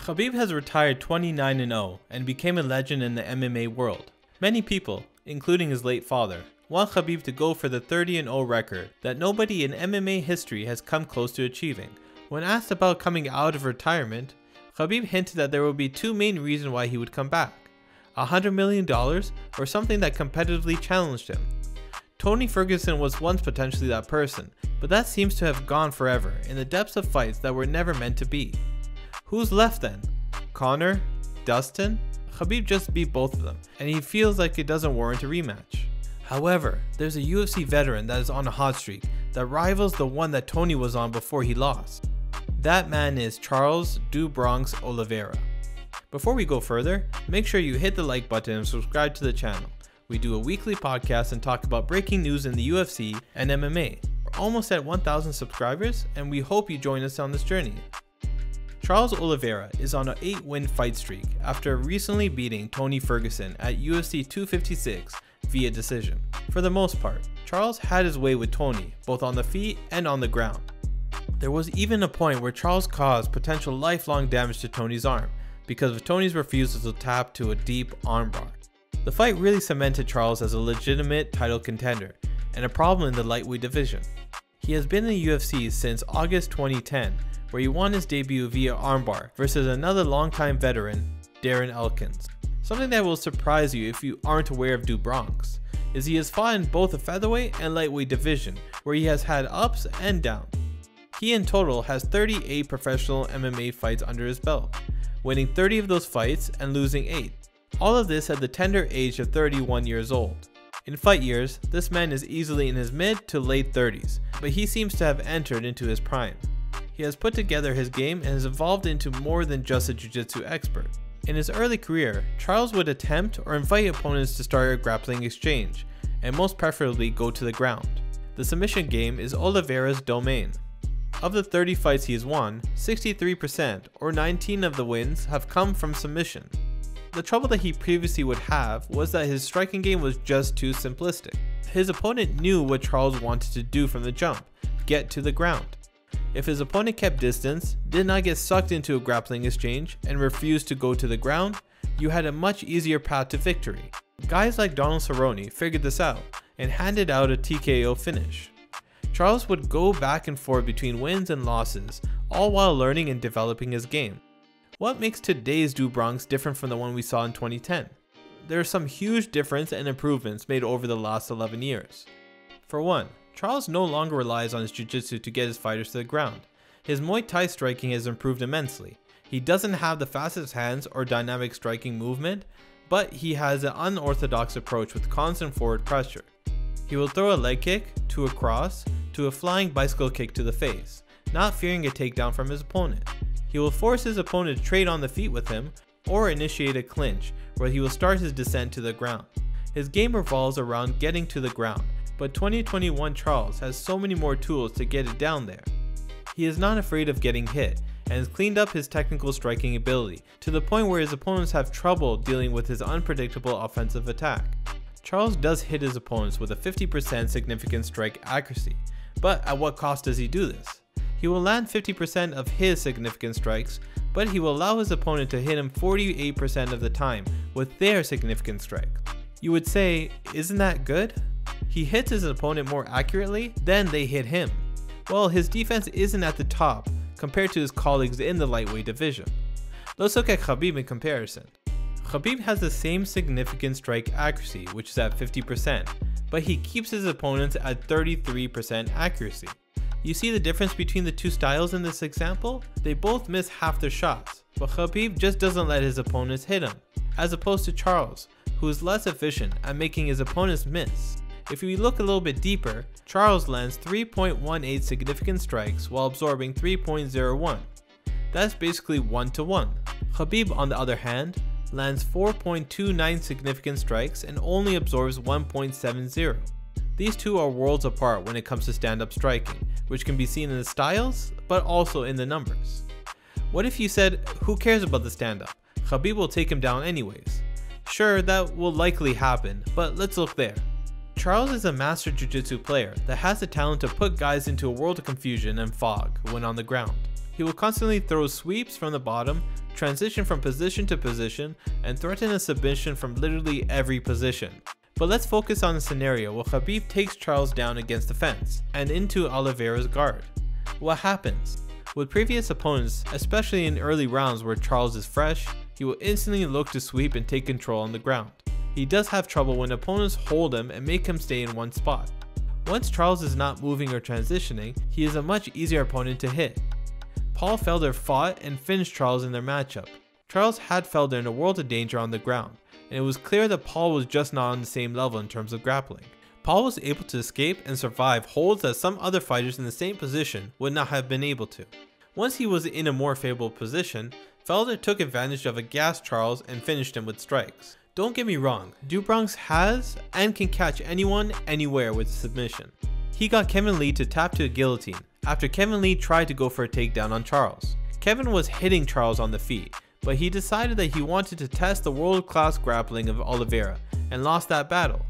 Khabib has retired 29-0 and became a legend in the MMA world. Many people, including his late father, want Khabib to go for the 30-0 record that nobody in MMA history has come close to achieving. When asked about coming out of retirement, Khabib hinted that there would be two main reasons why he would come back: $100 million or something that competitively challenged him. Tony Ferguson was once potentially that person, but that seems to have gone forever in the depths of fights that were never meant to be. Who's left then? Conor? Dustin? Khabib just beat both of them, and he feels like it doesn't warrant a rematch. However, there's a UFC veteran that is on a hot streak that rivals the one that Tony was on before he lost. That man is Charles "Do Bronx" Oliveira. Before we go further, make sure you hit the like button and subscribe to the channel. We do a weekly podcast and talk about breaking news in the UFC and MMA. We're almost at 1,000 subscribers, and we hope you join us on this journey. Charles Oliveira is on an 8-win fight streak after recently beating Tony Ferguson at UFC 256 via decision. For the most part, Charles had his way with Tony, both on the feet and on the ground. There was even a point where Charles caused potential lifelong damage to Tony's arm because of Tony's refusal to tap to a deep armbar. The fight really cemented Charles as a legitimate title contender and a problem in the lightweight division. He has been in the UFC since August 2010, where he won his debut via armbar versus another longtime veteran, Darren Elkins. Something that will surprise you if you aren't aware of Do Bronx is he has fought in both the featherweight and lightweight division, where he has had ups and downs. He in total has 38 professional MMA fights under his belt, winning 30 of those fights and losing 8. All of this at the tender age of 31 years old. In fight years, this man is easily in his mid to late 30s, but he seems to have entered into his prime. He has put together his game and has evolved into more than just a jiu-jitsu expert. In his early career, Charles would attempt or invite opponents to start a grappling exchange, and most preferably go to the ground. The submission game is Oliveira's domain. Of the 30 fights he has won, 63% or 19 of the wins have come from submission. The trouble that he previously would have was that his striking game was just too simplistic. His opponent knew what Charles wanted to do from the jump: get to the ground. If his opponent kept distance, did not get sucked into a grappling exchange, and refused to go to the ground, you had a much easier path to victory. Guys like Donald Cerrone figured this out and handed out a TKO finish. Charles would go back and forth between wins and losses, all while learning and developing his game. What makes today's Do Bronx different from the one we saw in 2010? There are some huge difference and improvements made over the last 11 years. For one, Charles no longer relies on his jiu-jitsu to get his fighters to the ground. His Muay Thai striking has improved immensely. He doesn't have the fastest hands or dynamic striking movement, but he has an unorthodox approach with constant forward pressure. He will throw a leg kick, to a cross, to a flying bicycle kick to the face, not fearing a takedown from his opponent. He will force his opponent to trade on the feet with him, or initiate a clinch, where he will start his descent to the ground. His game revolves around getting to the ground, but 2021 Charles has so many more tools to get it down there. He is not afraid of getting hit, and has cleaned up his technical striking ability, to the point where his opponents have trouble dealing with his unpredictable offensive attack. Charles does hit his opponents with a 50% significant strike accuracy, but at what cost does he do this? He will land 50% of his significant strikes, but he will allow his opponent to hit him 48% of the time with their significant strike. You would say, isn't that good? He hits his opponent more accurately, then they hit him. Well, his defense isn't at the top compared to his colleagues in the lightweight division. Let's look at Khabib in comparison. Khabib has the same significant strike accuracy, which is at 50%, but he keeps his opponents at 33% accuracy. You see the difference between the two styles in this example? They both miss half their shots, but Khabib just doesn't let his opponents hit him, as opposed to Charles, who is less efficient at making his opponents miss. If we look a little bit deeper, Charles lands 3.18 significant strikes while absorbing 3.01. That's basically 1-to-1. Khabib, on the other hand, lands 4.29 significant strikes and only absorbs 1.70. These two are worlds apart when it comes to stand-up striking, which can be seen in the styles, but also in the numbers. What if you said, who cares about the stand-up? Khabib will take him down anyways. Sure, that will likely happen, but let's look there. Charles is a master jiu-jitsu player that has the talent to put guys into a world of confusion and fog when on the ground. He will constantly throw sweeps from the bottom, transition from position to position, and threaten a submission from literally every position. But let's focus on the scenario where Khabib takes Charles down against the fence and into Oliveira's guard. What happens? With previous opponents, especially in early rounds where Charles is fresh, he will instantly look to sweep and take control on the ground. He does have trouble when opponents hold him and make him stay in one spot. Once Charles is not moving or transitioning, he is a much easier opponent to hit. Paul Felder fought and finished Charles in their matchup. Charles had Felder in a world of danger on the ground, and it was clear that Paul was just not on the same level in terms of grappling. Paul was able to escape and survive holds that some other fighters in the same position would not have been able to. Once he was in a more favorable position, Felder took advantage of a gassed Charles and finished him with strikes. Don't get me wrong, Do Bronx has and can catch anyone, anywhere with submission. He got Kevin Lee to tap to a guillotine after Kevin Lee tried to go for a takedown on Charles. Kevin was hitting Charles on the feet, but he decided that he wanted to test the world-class grappling of Oliveira and lost that battle.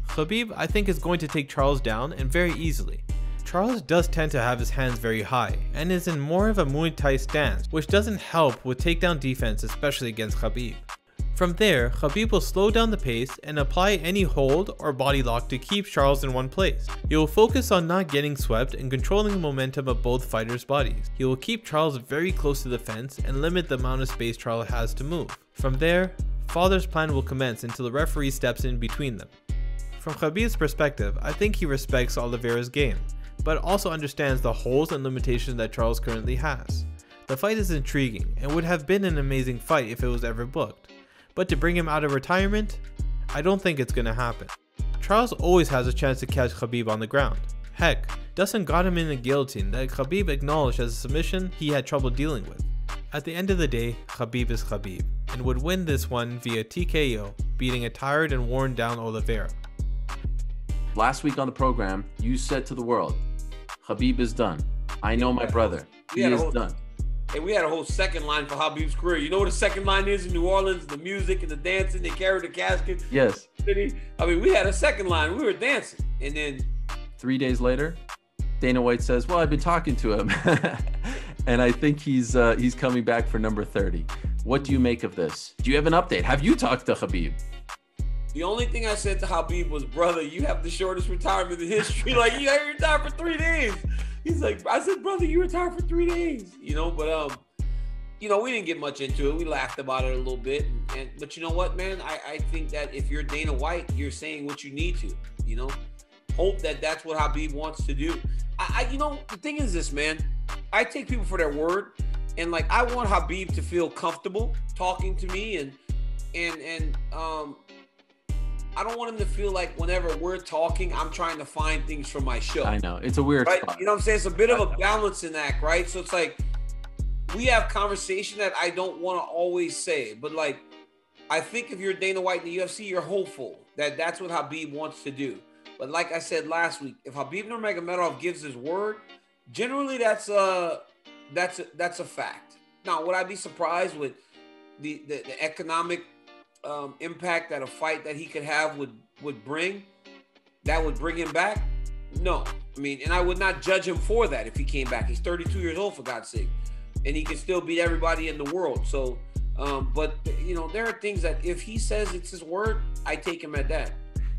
Khabib, I think, is going to take Charles down, and very easily. Charles does tend to have his hands very high and is in more of a Muay Thai stance, which doesn't help with takedown defense, especially against Khabib. From there, Khabib will slow down the pace and apply any hold or body lock to keep Charles in one place. He will focus on not getting swept and controlling the momentum of both fighters' bodies. He will keep Charles very close to the fence and limit the amount of space Charles has to move. From there, Father's plan will commence until the referee steps in between them. From Khabib's perspective, I think he respects Oliveira's game, but also understands the holes and limitations that Charles currently has. The fight is intriguing and would have been an amazing fight if it was ever booked. But to bring him out of retirement, I don't think it's gonna happen. Charles always has a chance to catch Khabib on the ground. Heck, Dustin got him in a guillotine that Khabib acknowledged as a submission he had trouble dealing with. At the end of the day, Khabib is Khabib, and would win this one via TKO, beating a tired and worn down Oliveira. Last week on the program, you said to the world, Khabib is done. I know my brother. He is done. Hey, we had a whole second line for Khabib's career. You know what the second line is in New Orleans? The music and the dancing. They carried the casket. Yes. I mean, we had a second line. We were dancing. And then 3 days later, Dana White says, well, I've been talking to him. And I think he's coming back for number 30. What do you make of this? Do you have an update? Have you talked to Khabib? The only thing I said to Khabib was, brother, you have the shortest retirement in history. Like, you retired for 3 days. He's like, I said, brother, you retired for 3 days, you know, but, you know, we didn't get much into it. We laughed about it a little bit. But you know what, man, I think that if you're Dana White, you're saying what you need to, you know, hope that that's what Khabib wants to do. You know, the thing is this, man, I take people for their word, and like, I want Khabib to feel comfortable talking to me and I don't want him to feel like whenever we're talking, I'm trying to find things for my show. I know. It's a weird spot. You know what I'm saying? It's a bit of a balancing act, right? So it's like, we have conversation that I don't want to always say. But like, I think if you're Dana White in the UFC, you're hopeful that that's what Khabib wants to do. But like I said last week, if Khabib Nurmagomedov gives his word, generally that's a fact. Now, would I be surprised with the economic impact that a fight that he could have would bring, that would bring him back? No. I mean, and I would not judge him for that if he came back. He's 32 years old, for God's sake, and he can still beat everybody in the world. So, but you know, there are things that if he says it's his word, I take him at that.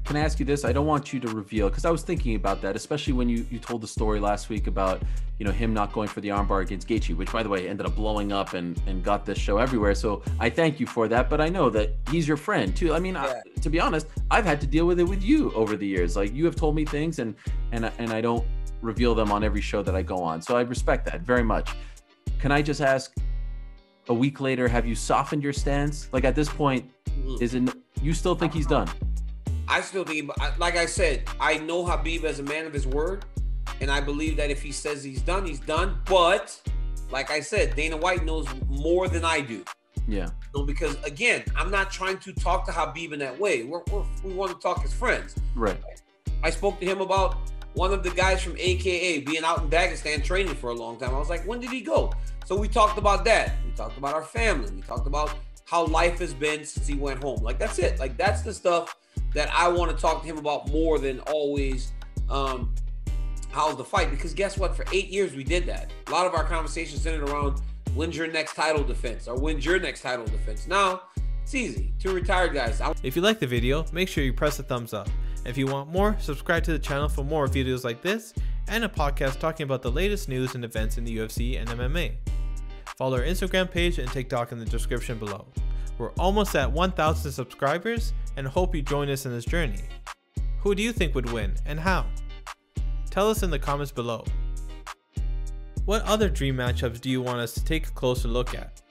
Can I ask you this? I don't want you to reveal, because I was thinking about that, especially when you told the story last week about, you know, him not going for the armbar against Gaethje, which, by the way, ended up blowing up and got this show everywhere. So I thank you for that. But I know that he's your friend too. I mean, yeah. To be honest, I've had to deal with it with you over the years. Like, you have told me things, and I don't reveal them on every show that I go on. So I respect that very much. Can I just ask, a week later, have you softened your stance? Like, at this point, you still think he's done? I still think, like I said, I know Khabib as a man of his word, and I believe that if he says he's done, he's done. But like I said, Dana White knows more than I do. Yeah. So, because again, I'm not trying to talk to Khabib in that way. We want to talk as friends. Right. I spoke to him about one of the guys from AKA being out in Dagestan training for a long time. I was like, when did he go? So we talked about that. We talked about our family. We talked about how life has been since he went home. Like, that's it. Like, that's the stuff that I want to talk to him about more than always how's the fight? Because guess what? For 8 years, we did that. A lot of our conversations centered around when's your next title defense or when's your next title defense. Now, it's easy. Two retired guys. If you like the video, make sure you press the thumbs up. If you want more, subscribe to the channel for more videos like this and a podcast talking about the latest news and events in the UFC and MMA. Follow our Instagram page and TikTok in the description below. We're almost at 1,000 subscribers and hope you join us in this journey. Who do you think would win and how? Tell us in the comments below. What other dream matchups do you want us to take a closer look at?